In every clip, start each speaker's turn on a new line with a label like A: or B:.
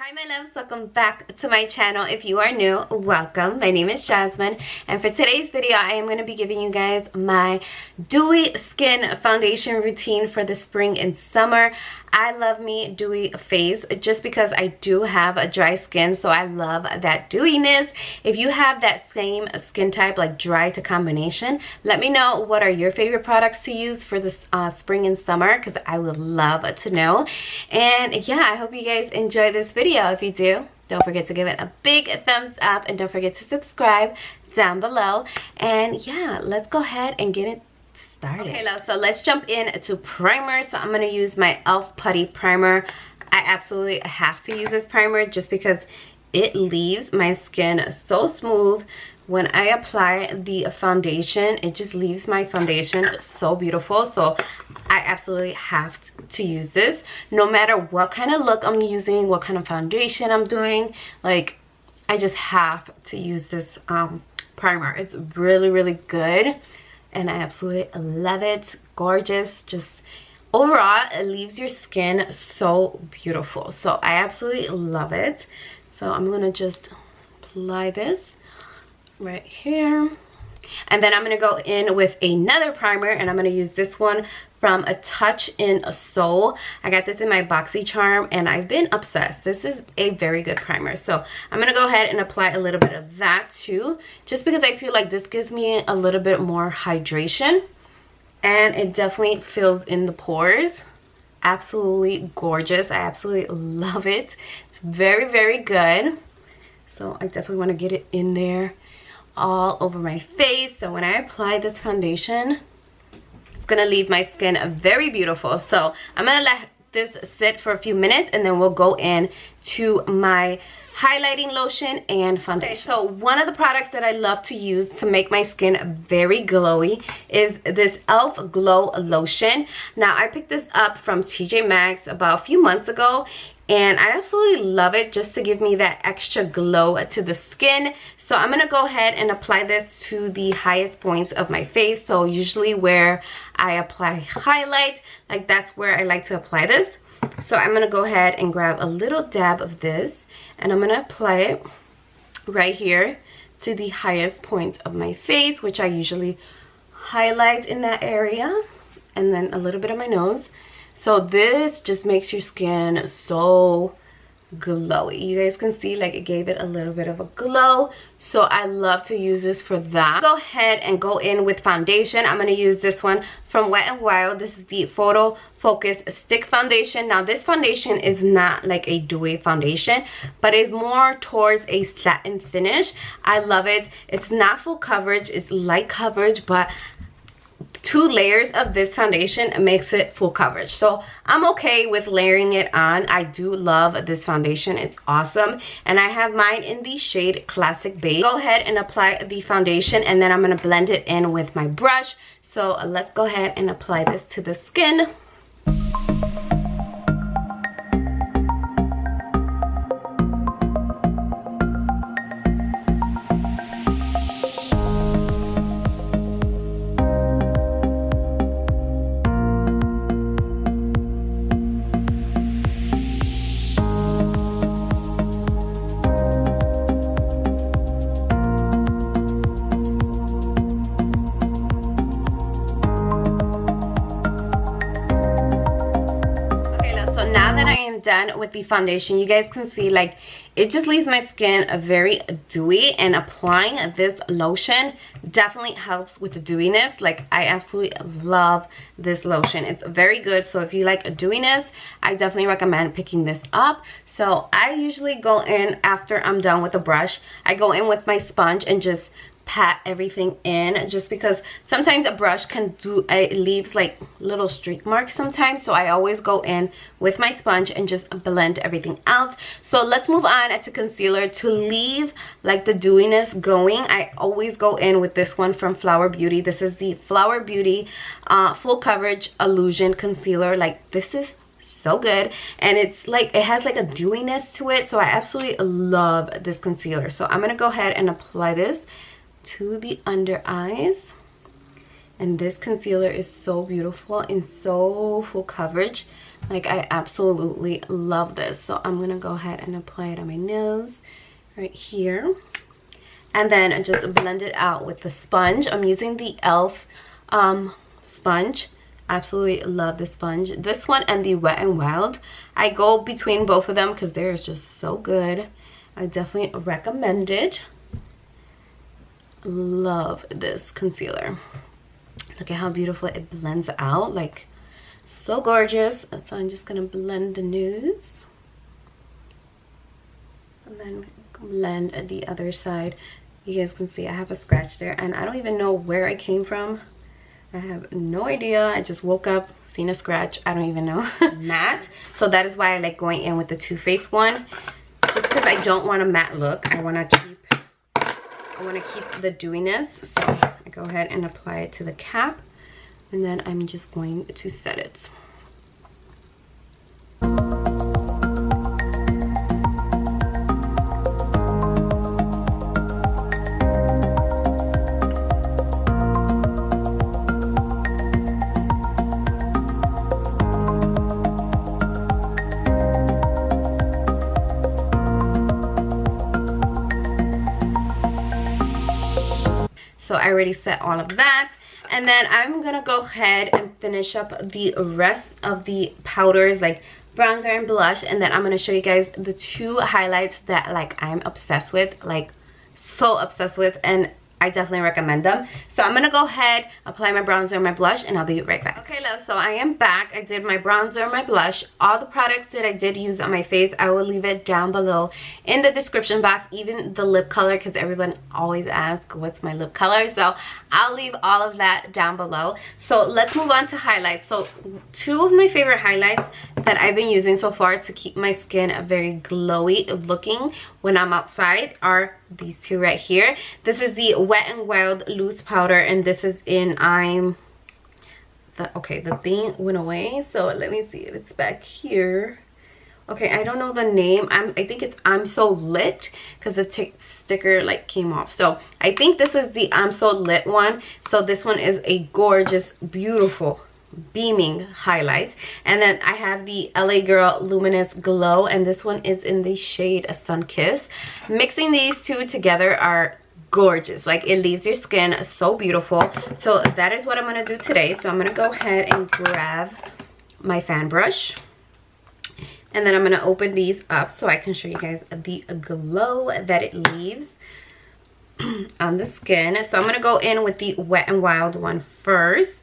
A: Hi my loves, welcome back to my channel. If you are new, welcome. My name is Jasmine, and for today's video I am going to be giving you guys my dewy skin foundation routine for the spring and summer. I love me dewy face just because I do have a dry skin, so I love that dewiness. If you have that same skin type, like dry to combination, let me know what are your favorite products to use for this spring and summer, because I would love to know. And yeah, I hope you guys enjoy this video. If you do, don't forget to give it a big thumbs up and don't forget to subscribe down below. And yeah, let's go ahead and get it started. Okay, love, so let's jump into primer. So I'm going to use my e.l.f. Putty Primer. I absolutely have to use this primer just because it leaves my skin so smooth. When I apply the foundation, it just leaves my foundation so beautiful. So I absolutely have to use this no matter what kind of look I'm using, what kind of foundation I'm doing. Like, I just have to use this primer. It's really good and I absolutely love it. Gorgeous. Just overall, it leaves your skin so beautiful. So I absolutely love it. So I'm gonna just apply this right here, and then I'm gonna go in with another primer, and I'm gonna use this one from A Touch in Soul. I got this in my BoxyCharm and I've been obsessed. This is a very good primer, so I'm gonna go ahead and apply a little bit of that too, just because I feel like this gives me a little bit more hydration and it definitely fills in the pores. Absolutely gorgeous. I absolutely love it. It's very good. So I definitely want to get it in there all over my face. So when I apply this foundation, it's gonna leave my skin very beautiful. So I'm gonna let this sit for a few minutes and then we'll go in to my highlighting lotion and foundation. Okay, so one of the products that I love to use to make my skin very glowy is this e.l.f. Glow Lotion. Now I picked this up from TJ Maxx about a few months ago and I absolutely love it just to give me that extra glow to the skin. So I'm gonna go ahead and apply this to the highest points of my face. So usually where I apply highlight, like that's where I like to apply this. So I'm gonna go ahead and grab a little dab of this and I'm gonna apply it right here to the highest point of my face, which I usually highlight in that area, and then a little bit of my nose. So this just makes your skin so glowy. You guys can see like it gave it a little bit of a glow, so I love to use this for that. Go ahead and go in with foundation. I'm going to use this one from Wet n Wild. This is the Photo Focus Stick Foundation. Now this foundation is not like a dewy foundation, but it's more towards a satin finish. I love it. It's not full coverage, it's light coverage, but 2 layers of this foundation makes it full coverage, so I'm okay with layering it on. I do love this foundation. It's awesome, and I have mine in the shade Classic Beige. Go ahead and apply the foundation, and then I'm going to blend it in with my brush. So let's go ahead and apply this to the skin. Done with the foundation, you guys can see like it just leaves my skin very dewy, and applying this lotion definitely helps with the dewiness. Like, I absolutely love this lotion. It's very good. So if you like a dewiness, I definitely recommend picking this up. So I usually go in after I'm done with the brush. I go in with my sponge and just pat everything in, just because sometimes a brush can do, it leaves like little streak marks sometimes. So I always go in with my sponge and just blend everything out. So let's move on to concealer. To leave like the dewiness going, I always go in with this one from Flower Beauty. This is the Flower Beauty Full Coverage Illusion Concealer. Like, this is so good, and it's like it has like a dewiness to it, so I absolutely love this concealer. So I'm gonna go ahead and apply this to the under eyes, and this concealer is so beautiful and so full coverage. Like, I absolutely love this. So I'm gonna go ahead and apply it on my nose right here, and then just blend it out with the sponge. I'm using the e.l.f. Sponge. Absolutely love the sponge. This one and the Wet n Wild. I go between both of them because they're just so good. I definitely recommend it. Love this concealer. Look at how beautiful it blends out. Like, so gorgeous. So I'm just gonna blend the nose and then blend the other side. You guys can see I have a scratch there, and I don't even know where it came from. I have no idea. I just woke up, seen a scratch. I don't even know. Matte. So that is why I like going in with the Too Faced one, just because I don't want a matte look. I want to keep the dewiness. So I go ahead and apply it to the cap, and then I'm just going to set it. So I already set all of that, and then I'm gonna go ahead and finish up the rest of the powders, like bronzer and blush, and then I'm gonna show you guys the two highlights that like I'm obsessed with, like so obsessed with, and I definitely recommend them. So I'm gonna go ahead, apply my bronzer and my blush, and I'll be right back. Okay, love, so I am back. I did my bronzer, my blush. All the products that I did use on my face, I will leave it down below in the description box, even the lip color, because everyone always asks what's my lip color. So I'll leave all of that down below. So let's move on to highlights. So two of my favorite highlights that I've been using so far to keep my skin very glowy looking when I'm outside are these two right here. This is the Wet n Wild loose powder, and this is in okay, the thing went away, so let me see if it's back here. Okay, I don't know the name. I think it's I'm So Lit, because the sticker like came off. So I think this is the I'm So Lit one. So this one is a gorgeous, beautiful, beaming highlight. And then I have the LA Girl Luminous Glow, and this one is in the shade Sun Kiss. Mixing these two together are gorgeous. Like, it leaves your skin so beautiful. So that is what I'm gonna do today. So I'm gonna go ahead and grab my fan brush, and then I'm gonna open these up so I can show you guys the glow that it leaves on the skin. So I'm gonna go in with the Wet n Wild one first.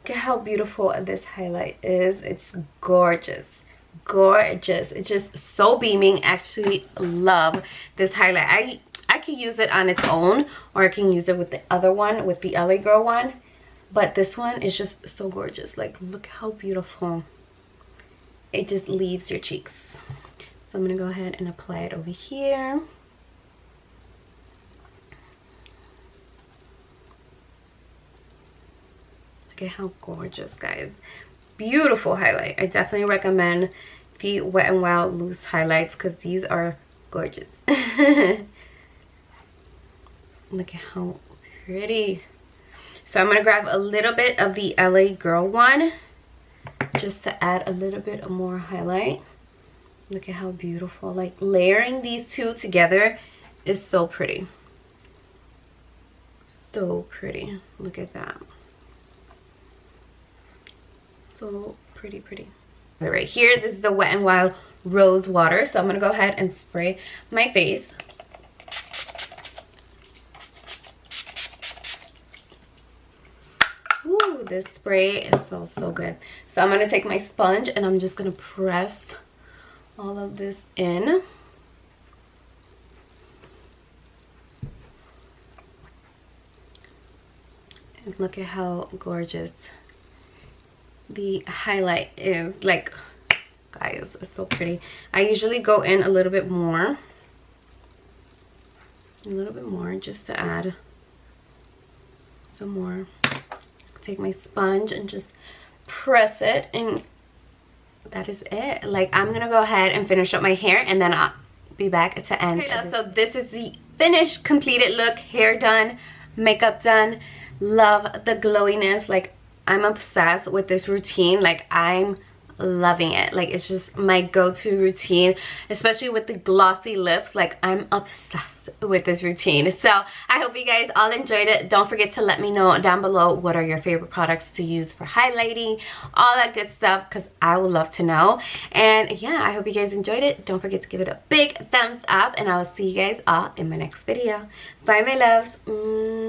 A: Look at how beautiful this highlight is. It's gorgeous, gorgeous. It's just so beaming. Actually love this highlight. I can use it on its own, or I can use it with the other one, with the LA Girl one, but this one is just so gorgeous. Like, look how beautiful it just leaves your cheeks. So I'm gonna go ahead and apply it over here. Look at how gorgeous, guys. Beautiful highlight. I definitely recommend the Wet n Wild loose highlights because these are gorgeous. Look at how pretty. So I'm gonna grab a little bit of the LA Girl one just to add a little bit more highlight. Look at how beautiful. Like, layering these two together is so pretty. So pretty. Look at that. So pretty, pretty. Right here, this is the Wet n Wild Rose Water. So I'm gonna go ahead and spray my face. Ooh, this spray, it smells so good. So I'm gonna take my sponge and I'm just gonna press all of this in. And look at how gorgeous the highlight is. Like, guys, it's so pretty. I usually go in a little bit more just to add some more. Take my sponge and just press it, and that is it. Like, I'm gonna go ahead and finish up my hair, and then I'll be back to end. Okay, so this is the finished, completed look. Hair done, makeup done. Love the glowiness. Like, I'm obsessed with this routine. Like, I'm loving it. Like, it's just my go-to routine, especially with the glossy lips. Like, I'm obsessed with this routine. So I hope you guys all enjoyed it. Don't forget to let me know down below what are your favorite products to use for highlighting, all that good stuff, because I would love to know. And yeah, I hope you guys enjoyed it. Don't forget to give it a big thumbs up, and I will see you guys all in my next video. Bye, my loves.